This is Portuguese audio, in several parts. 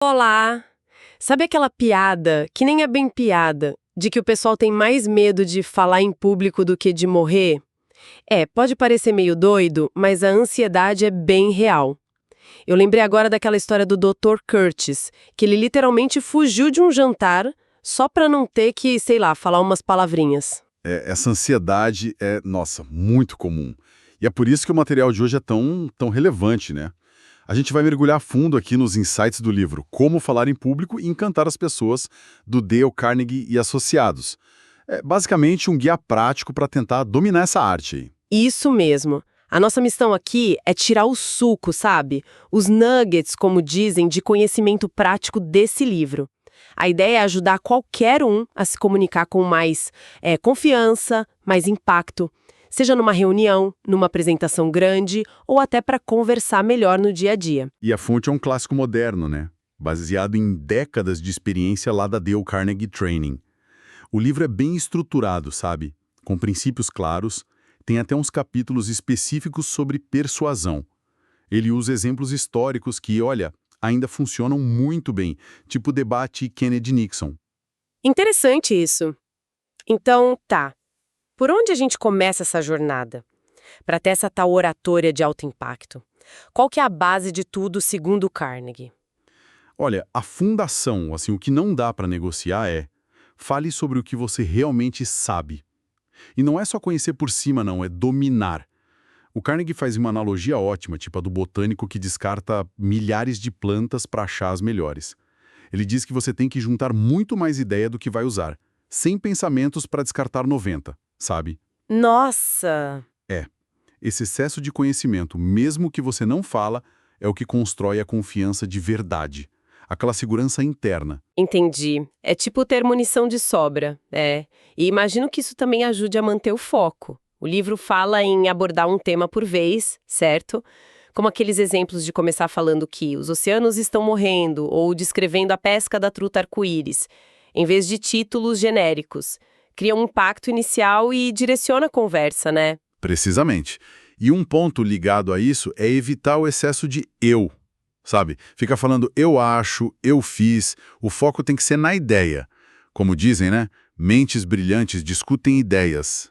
Olá! Sabe aquela piada, que nem é bem piada, de que o pessoal tem mais medo de falar em público do que de morrer? Pode parecer meio doido, mas a ansiedade é bem real. Eu lembrei agora daquela história do Dr. Curtis, que ele literalmente fugiu de um jantar só pra não ter que, sei lá, falar umas palavrinhas. Essa ansiedade é, nossa, muito comum. E é por isso que o material de hoje é tão relevante, né? A gente vai mergulhar a fundo aqui nos insights do livro Como Falar em Público e Encantar as Pessoas, do Dale Carnegie e Associados. É basicamente um guia prático para tentar dominar essa arte aí. Isso mesmo. A nossa missão aqui é tirar o suco, sabe? Os nuggets, como dizem, de conhecimento prático desse livro. A ideia é ajudar qualquer um a se comunicar com mais confiança, mais impacto, seja numa reunião, numa apresentação grande ou até para conversar melhor no dia a dia. E a fonte é um clássico moderno, né? Baseado em décadas de experiência lá da Dale Carnegie Training. O livro é bem estruturado, sabe? Com princípios claros, tem até uns capítulos específicos sobre persuasão. Ele usa exemplos históricos que, olha, ainda funcionam muito bem, tipo o debate Kennedy-Nixon. Interessante isso. Então, tá. Por onde a gente começa essa jornada? Para ter essa tal oratória de alto impacto. Qual que é a base de tudo segundo o Carnegie? Olha, a fundação, assim, o que não dá para negociar fale sobre o que você realmente sabe. E não é só conhecer por cima, não, é dominar. O Carnegie faz uma analogia ótima, tipo a do botânico que descarta milhares de plantas para achar as melhores. Ele diz que você tem que juntar muito mais ideia do que vai usar, sem pensamentos para descartar 90, sabe? Nossa! Esse excesso de conhecimento, mesmo que você não fala, é o que constrói a confiança de verdade. Aquela segurança interna. Entendi. É tipo ter munição de sobra, E imagino que isso também ajude a manter o foco. O livro fala em abordar um tema por vez, certo? Como aqueles exemplos de começar falando que os oceanos estão morrendo ou descrevendo a pesca da truta arco-íris, em vez de títulos genéricos. Cria um impacto inicial e direciona a conversa, né? Precisamente. E um ponto ligado a isso é evitar o excesso de eu, sabe? Fica falando eu acho, eu fiz, o foco tem que ser na ideia. Como dizem, né? Mentes brilhantes discutem ideias.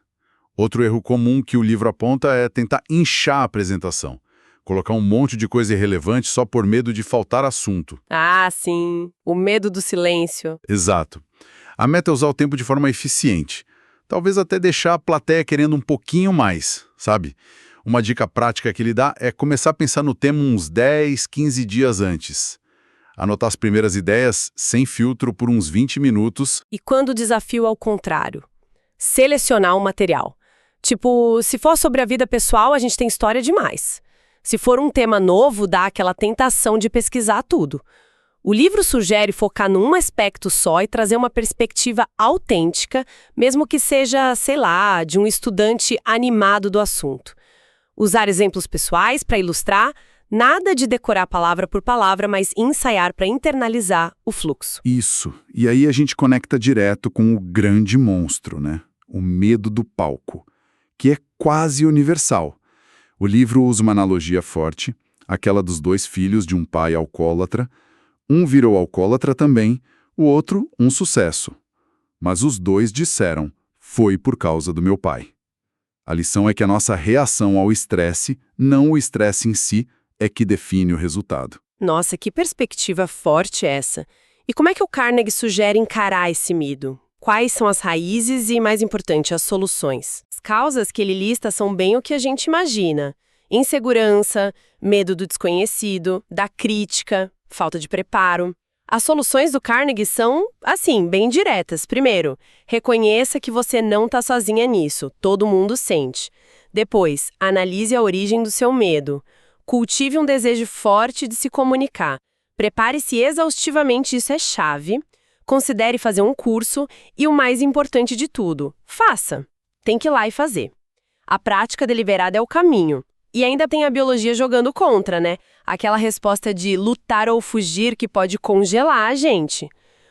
Outro erro comum que o livro aponta é tentar inchar a apresentação. Colocar um monte de coisa irrelevante só por medo de faltar assunto. Ah, sim. O medo do silêncio. Exato. A meta é usar o tempo de forma eficiente. Talvez até deixar a plateia querendo um pouquinho mais, sabe? Uma dica prática que ele dá é começar a pensar no tema uns 10, 15 dias antes. Anotar as primeiras ideias, sem filtro, por uns 20 minutos. E quando o desafio é o contrário? Selecionar o material. Tipo, se for sobre a vida pessoal, a gente tem história demais. Se for um tema novo, dá aquela tentação de pesquisar tudo. O livro sugere focar num aspecto só e trazer uma perspectiva autêntica, mesmo que seja, sei lá, de um estudante animado do assunto. Usar exemplos pessoais para ilustrar, nada de decorar palavra por palavra, mas ensaiar para internalizar o fluxo. Isso. E aí a gente conecta direto com o grande monstro, né? O medo do palco, que é quase universal. O livro usa uma analogia forte, aquela dos dois filhos de um pai alcoólatra. Um virou alcoólatra também, o outro um sucesso. Mas os dois disseram, foi por causa do meu pai. A lição é que a nossa reação ao estresse, não o estresse em si, é que define o resultado. Nossa, que perspectiva forte essa. E como é que o Carnegie sugere encarar esse medo? Quais são as raízes e, mais importante, as soluções? As causas que ele lista são bem o que a gente imagina. Insegurança, medo do desconhecido, da crítica, falta de preparo. As soluções do Carnegie são, assim, bem diretas. Primeiro, reconheça que você não está sozinha nisso, todo mundo sente. Depois, analise a origem do seu medo. Cultive um desejo forte de se comunicar. Prepare-se exaustivamente, isso é chave. Considere fazer um curso e o mais importante de tudo, faça. Tem que ir lá e fazer. A prática deliberada é o caminho. E ainda tem a biologia jogando contra, né? Aquela resposta de lutar ou fugir que pode congelar a gente.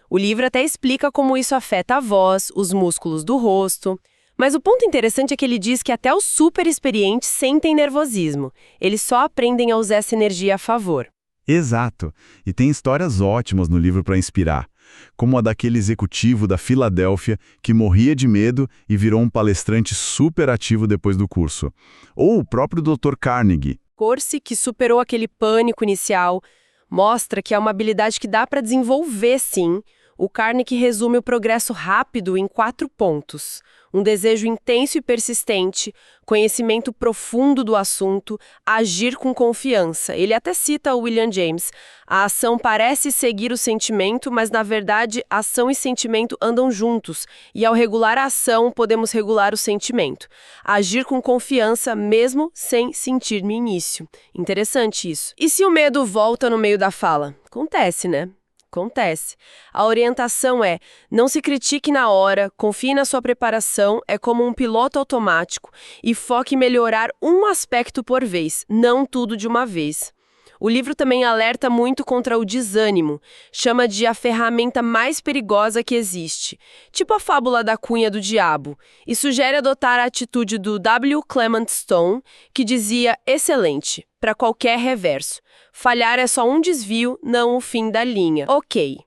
O livro até explica como isso afeta a voz, os músculos do rosto. Mas o ponto interessante é que ele diz que até os super experientes sentem nervosismo. Eles só aprendem a usar essa energia a favor. Exato. E tem histórias ótimas no livro para inspirar, como a daquele executivo da Filadélfia que morria de medo e virou um palestrante super ativo depois do curso. Ou o próprio Dr. Carnegie. Corsi, que superou aquele pânico inicial, mostra que é uma habilidade que dá para desenvolver, sim. O Carnegie resume o progresso rápido em 4 pontos. Um desejo intenso e persistente, conhecimento profundo do assunto, agir com confiança. Ele até cita o William James. A ação parece seguir o sentimento, mas na verdade ação e sentimento andam juntos. E ao regular a ação, podemos regular o sentimento. Agir com confiança mesmo sem sentir no início. Interessante isso. E se o medo volta no meio da fala? Acontece, né? Acontece. A orientação é: não se critique na hora, confie na sua preparação, é como um piloto automático e foque em melhorar um aspecto por vez, não tudo de uma vez. O livro também alerta muito contra o desânimo, chama de a ferramenta mais perigosa que existe, tipo a fábula da cunha do diabo, e sugere adotar a atitude do W. Clement Stone, que dizia: excelente, para qualquer reverso. Falhar é só um desvio, não o fim da linha. Ok,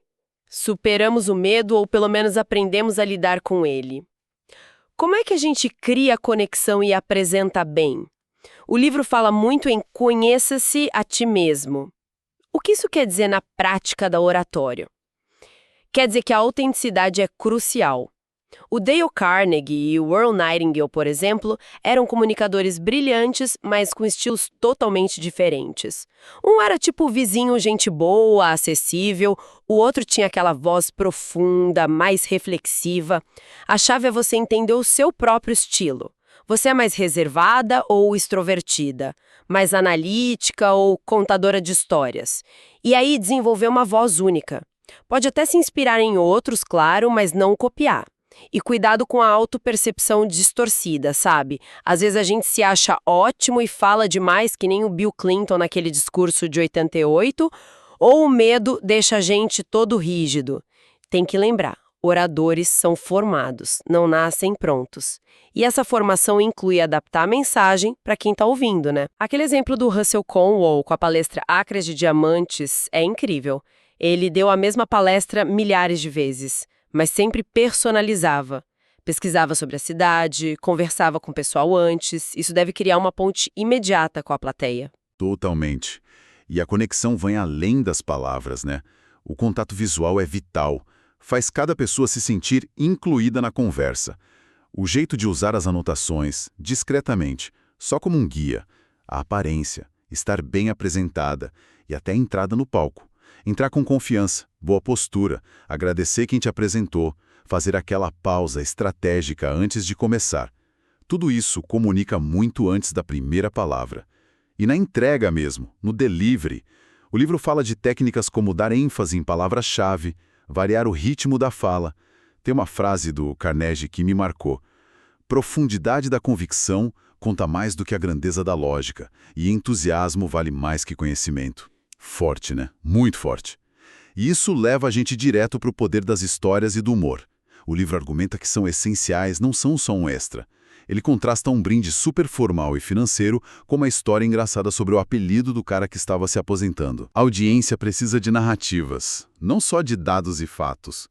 superamos o medo ou pelo menos aprendemos a lidar com ele. Como é que a gente cria a conexão e apresenta bem? O livro fala muito em conheça-se a ti mesmo. O que isso quer dizer na prática da oratória? Quer dizer que a autenticidade é crucial. O Dale Carnegie e o Earl Nightingale, por exemplo, eram comunicadores brilhantes, mas com estilos totalmente diferentes. Um era tipo vizinho, gente boa, acessível, o outro tinha aquela voz profunda, mais reflexiva. A chave é você entender o seu próprio estilo. Você é mais reservada ou extrovertida? Mais analítica ou contadora de histórias? E aí desenvolver uma voz única. Pode até se inspirar em outros, claro, mas não copiar. E cuidado com a autopercepção distorcida, sabe? Às vezes a gente se acha ótimo e fala demais, que nem o Bill Clinton naquele discurso de 88, ou o medo deixa a gente todo rígido. Tem que lembrar, oradores são formados, não nascem prontos. E essa formação inclui adaptar a mensagem para quem está ouvindo, né? Aquele exemplo do Russell Conwell com a palestra Acres de Diamantes é incrível. Ele deu a mesma palestra milhares de vezes, mas sempre personalizava. Pesquisava sobre a cidade, conversava com o pessoal antes. Isso deve criar uma ponte imediata com a plateia. Totalmente. E a conexão vai além das palavras, né? O contato visual é vital. Faz cada pessoa se sentir incluída na conversa. O jeito de usar as anotações, discretamente, só como um guia. A aparência, estar bem apresentada e até a entrada no palco. Entrar com confiança, boa postura, agradecer quem te apresentou, fazer aquela pausa estratégica antes de começar. Tudo isso comunica muito antes da primeira palavra. E na entrega mesmo, no delivery, o livro fala de técnicas como dar ênfase em palavras-chave, variar o ritmo da fala. Tem uma frase do Carnegie que me marcou. Profundidade da convicção conta mais do que a grandeza da lógica, e entusiasmo vale mais que conhecimento. Forte, né? Muito forte. E isso leva a gente direto para o poder das histórias e do humor. O livro argumenta que são essenciais, não são só um extra. Ele contrasta um brinde super formal e financeiro com uma história engraçada sobre o apelido do cara que estava se aposentando. A audiência precisa de narrativas, não só de dados e fatos.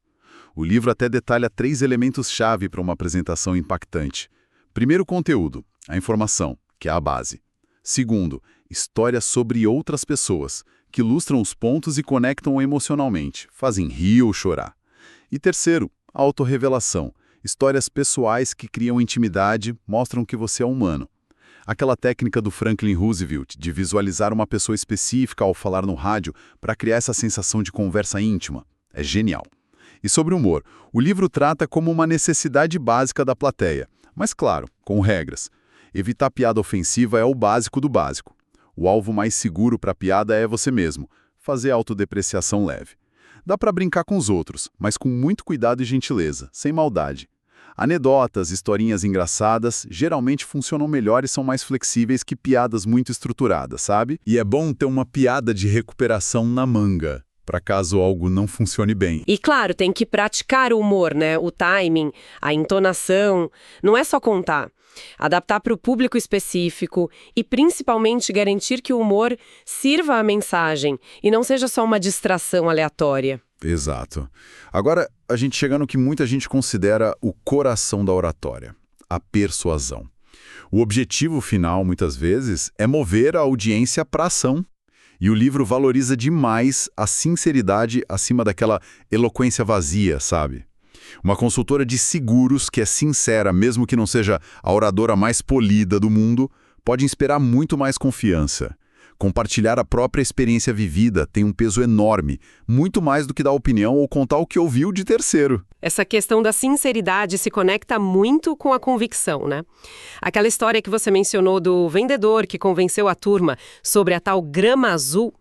O livro até detalha 3 elementos-chave para uma apresentação impactante. Primeiro, conteúdo, a informação, que é a base. Segundo, histórias sobre outras pessoas, que ilustram os pontos e conectam emocionalmente, fazem rir ou chorar. E terceiro, autorrevelação, histórias pessoais que criam intimidade, mostram que você é humano. Aquela técnica do Franklin Roosevelt de visualizar uma pessoa específica ao falar no rádio para criar essa sensação de conversa íntima, é genial. E sobre humor, o livro trata como uma necessidade básica da plateia, mas claro, com regras. Evitar piada ofensiva é o básico do básico. O alvo mais seguro para a piada é você mesmo, fazer autodepreciação leve. Dá para brincar com os outros, mas com muito cuidado e gentileza, sem maldade. Anedotas, historinhas engraçadas, geralmente funcionam melhor e são mais flexíveis que piadas muito estruturadas, sabe? E é bom ter uma piada de recuperação na manga, para caso algo não funcione bem. E claro, tem que praticar o humor, né? O timing, a entonação. Não é só contar. Adaptar para o público específico e, principalmente, garantir que o humor sirva à mensagem e não seja só uma distração aleatória. Exato. Agora, a gente chega no que muita gente considera o coração da oratória, a persuasão. O objetivo final, muitas vezes, é mover a audiência para a ação. E o livro valoriza demais a sinceridade acima daquela eloquência vazia, sabe? Uma consultora de seguros que é sincera, mesmo que não seja a oradora mais polida do mundo, pode inspirar muito mais confiança. Compartilhar a própria experiência vivida tem um peso enorme, muito mais do que dar opinião ou contar o que ouviu de terceiro. Essa questão da sinceridade se conecta muito com a convicção, né? Aquela história que você mencionou do vendedor que convenceu a turma sobre a tal grama azul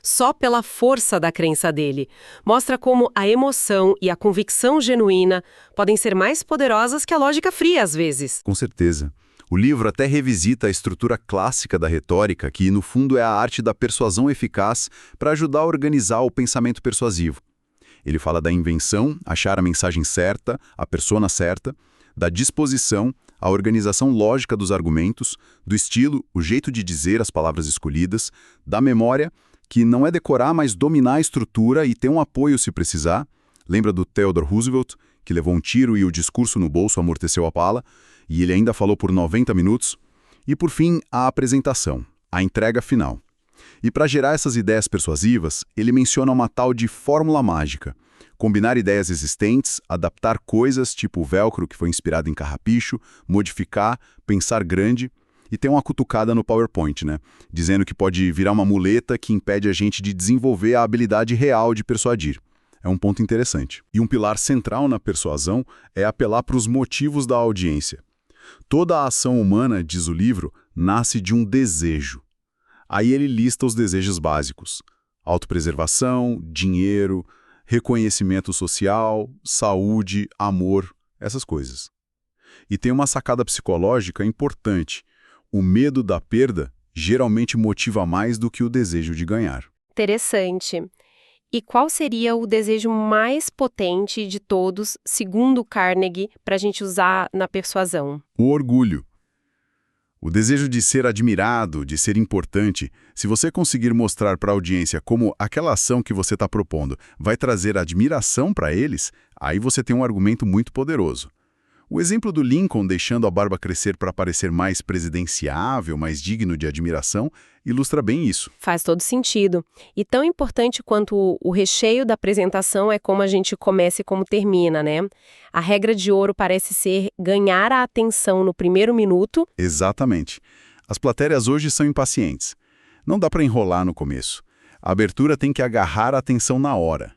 só pela força da crença dele. Mostra como a emoção e a convicção genuína podem ser mais poderosas que a lógica fria, às vezes. Com certeza. O livro até revisita a estrutura clássica da retórica, que no fundo é a arte da persuasão eficaz para ajudar a organizar o pensamento persuasivo. Ele fala da invenção, achar a mensagem certa, a persona certa, da disposição, a organização lógica dos argumentos, do estilo, o jeito de dizer as palavras escolhidas, da memória, que não é decorar, mas dominar a estrutura e ter um apoio se precisar. Lembra do Theodore Roosevelt, que levou um tiro e o discurso no bolso amorteceu a bala, e ele ainda falou por 90 minutos. E, por fim, a apresentação, a entrega final. E para gerar essas ideias persuasivas, ele menciona uma tal de fórmula mágica. Combinar ideias existentes, adaptar coisas, tipo o velcro que foi inspirado em carrapicho, modificar, pensar grande, e tem uma cutucada no PowerPoint, né? Dizendo que pode virar uma muleta que impede a gente de desenvolver a habilidade real de persuadir. É um ponto interessante. E um pilar central na persuasão é apelar para os motivos da audiência. Toda a ação humana, diz o livro, nasce de um desejo. Aí ele lista os desejos básicos: autopreservação, dinheiro, reconhecimento social, saúde, amor, essas coisas. E tem uma sacada psicológica importante. O medo da perda geralmente motiva mais do que o desejo de ganhar. Interessante. E qual seria o desejo mais potente de todos, segundo Carnegie, para a gente usar na persuasão? O orgulho. O desejo de ser admirado, de ser importante. Se você conseguir mostrar para a audiência como aquela ação que você está propondo vai trazer admiração para eles, aí você tem um argumento muito poderoso. O exemplo do Lincoln deixando a barba crescer para parecer mais presidenciável, mais digno de admiração, ilustra bem isso. Faz todo sentido. E tão importante quanto o recheio da apresentação é como a gente começa e como termina, né? A regra de ouro parece ser ganhar a atenção no primeiro minuto. Exatamente. As plateias hoje são impacientes. Não dá para enrolar no começo. A abertura tem que agarrar a atenção na hora.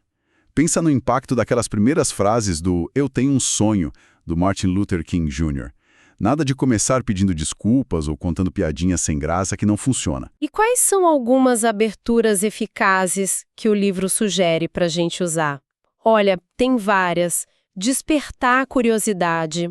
Pensa no impacto daquelas primeiras frases do "Eu tenho um sonho", do Martin Luther King Jr. Nada de começar pedindo desculpas ou contando piadinhas sem graça que não funciona. E quais são algumas aberturas eficazes que o livro sugere para a gente usar? Olha, tem várias. Despertar a curiosidade.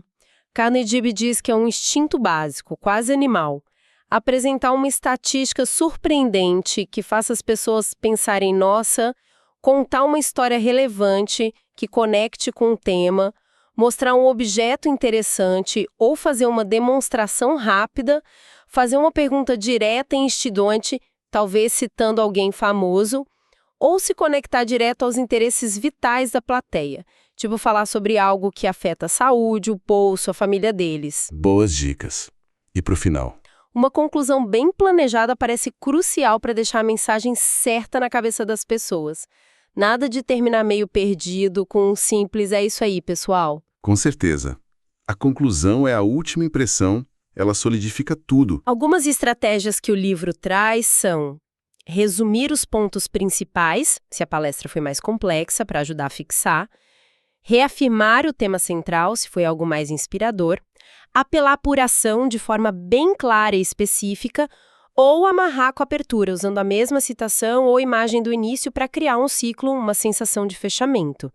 Carnegie diz que é um instinto básico, quase animal. Apresentar uma estatística surpreendente que faça as pessoas pensarem, nossa, contar uma história relevante que conecte com o tema, mostrar um objeto interessante ou fazer uma demonstração rápida, fazer uma pergunta direta e instigante, talvez citando alguém famoso, ou se conectar direto aos interesses vitais da plateia, tipo falar sobre algo que afeta a saúde, o bolso, a família deles. Boas dicas. E pro final? Uma conclusão bem planejada parece crucial para deixar a mensagem certa na cabeça das pessoas. Nada de terminar meio perdido com um simples "é isso aí, pessoal". Com certeza. A conclusão é a última impressão, ela solidifica tudo. Algumas estratégias que o livro traz são resumir os pontos principais, se a palestra foi mais complexa, para ajudar a fixar, reafirmar o tema central, se foi algo mais inspirador, apelar por ação de forma bem clara e específica, ou amarrar com a abertura, usando a mesma citação ou imagem do início para criar um ciclo, uma sensação de fechamento.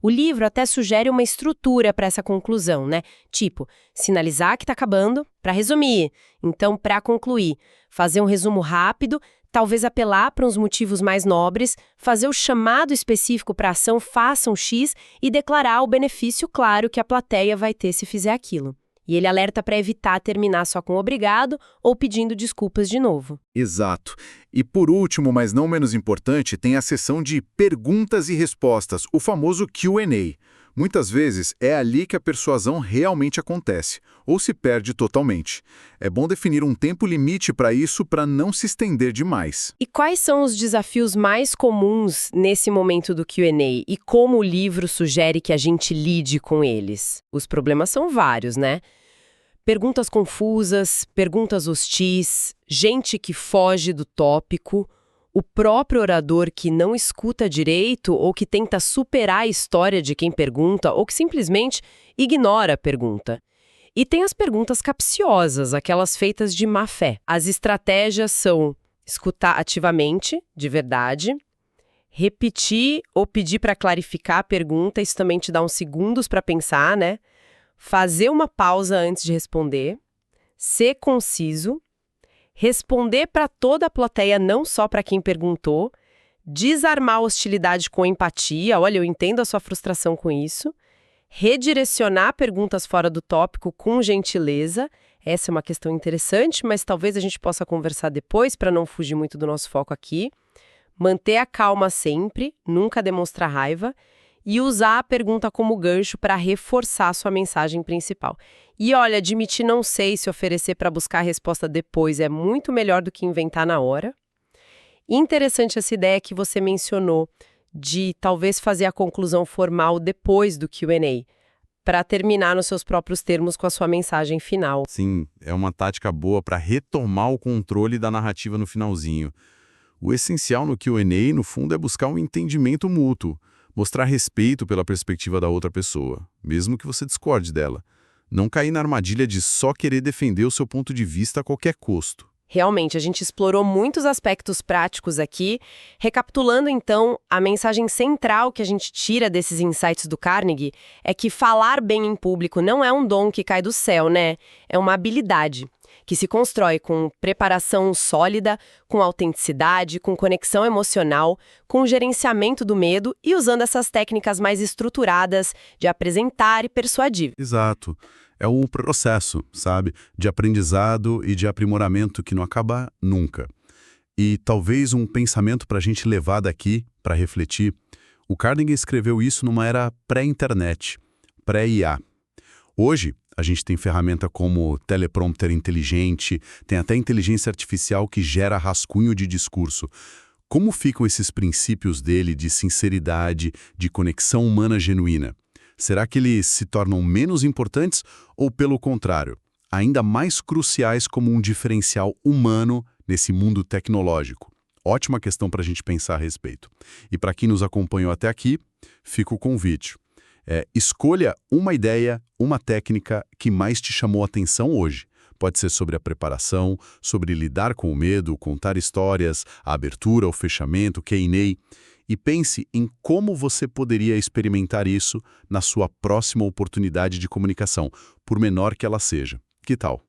O livro até sugere uma estrutura para essa conclusão, né? Tipo, sinalizar que está acabando para resumir. Então, para concluir, fazer um resumo rápido, talvez apelar para uns motivos mais nobres, fazer o chamado específico para a ação "façam X" e declarar o benefício claro que a plateia vai ter se fizer aquilo. E ele alerta para evitar terminar só com obrigado ou pedindo desculpas de novo. Exato. E por último, mas não menos importante, tem a seção de perguntas e respostas, o famoso Q&A. Muitas vezes é ali que a persuasão realmente acontece, ou se perde totalmente. É bom definir um tempo limite para isso para não se estender demais. E quais são os desafios mais comuns nesse momento do Q&A e como o livro sugere que a gente lide com eles? Os problemas são vários, né? Perguntas confusas, perguntas hostis, gente que foge do tópico, o próprio orador que não escuta direito ou que tenta superar a história de quem pergunta ou que simplesmente ignora a pergunta. E tem as perguntas capciosas, aquelas feitas de má fé. As estratégias são escutar ativamente, de verdade, repetir ou pedir para clarificar a pergunta, isso também te dá uns segundos para pensar, né? Fazer uma pausa antes de responder, ser conciso, responder para toda a plateia, não só para quem perguntou, desarmar a hostilidade com empatia, olha, eu entendo a sua frustração com isso, redirecionar perguntas fora do tópico com gentileza, essa é uma questão interessante, mas talvez a gente possa conversar depois para não fugir muito do nosso foco aqui, manter a calma sempre, nunca demonstrar raiva, e usar a pergunta como gancho para reforçar a sua mensagem principal. E olha, admitir não sei se oferecer para buscar a resposta depois é muito melhor do que inventar na hora. Interessante essa ideia que você mencionou de talvez fazer a conclusão formal depois do Q&A, para terminar nos seus próprios termos com a sua mensagem final. Sim, é uma tática boa para retomar o controle da narrativa no finalzinho. O essencial no Q&A, no fundo, é buscar um entendimento mútuo. Mostrar respeito pela perspectiva da outra pessoa, mesmo que você discorde dela. Não cair na armadilha de só querer defender o seu ponto de vista a qualquer custo. Realmente, a gente explorou muitos aspectos práticos aqui. Recapitulando, então, a mensagem central que a gente tira desses insights do Carnegie é que falar bem em público não é um dom que cai do céu, né? É uma habilidade que se constrói com preparação sólida, com autenticidade, com conexão emocional, com gerenciamento do medo e usando essas técnicas mais estruturadas de apresentar e persuadir. Exato. É um processo, sabe? De aprendizado e de aprimoramento que não acaba nunca. E talvez um pensamento para a gente levar daqui, para refletir. O Carnegie escreveu isso numa era pré-internet, pré-IA. Hoje, a gente tem ferramenta como teleprompter inteligente, tem até inteligência artificial que gera rascunho de discurso. Como ficam esses princípios dele de sinceridade, de conexão humana genuína? Será que eles se tornam menos importantes ou, pelo contrário, ainda mais cruciais como um diferencial humano nesse mundo tecnológico? Ótima questão para a gente pensar a respeito. E para quem nos acompanhou até aqui, fica o convite. Escolha uma ideia, uma técnica que mais te chamou a atenção hoje. Pode ser sobre a preparação, sobre lidar com o medo, contar histórias, a abertura, o fechamento, o Q&A. E pense em como você poderia experimentar isso na sua próxima oportunidade de comunicação, por menor que ela seja. Que tal?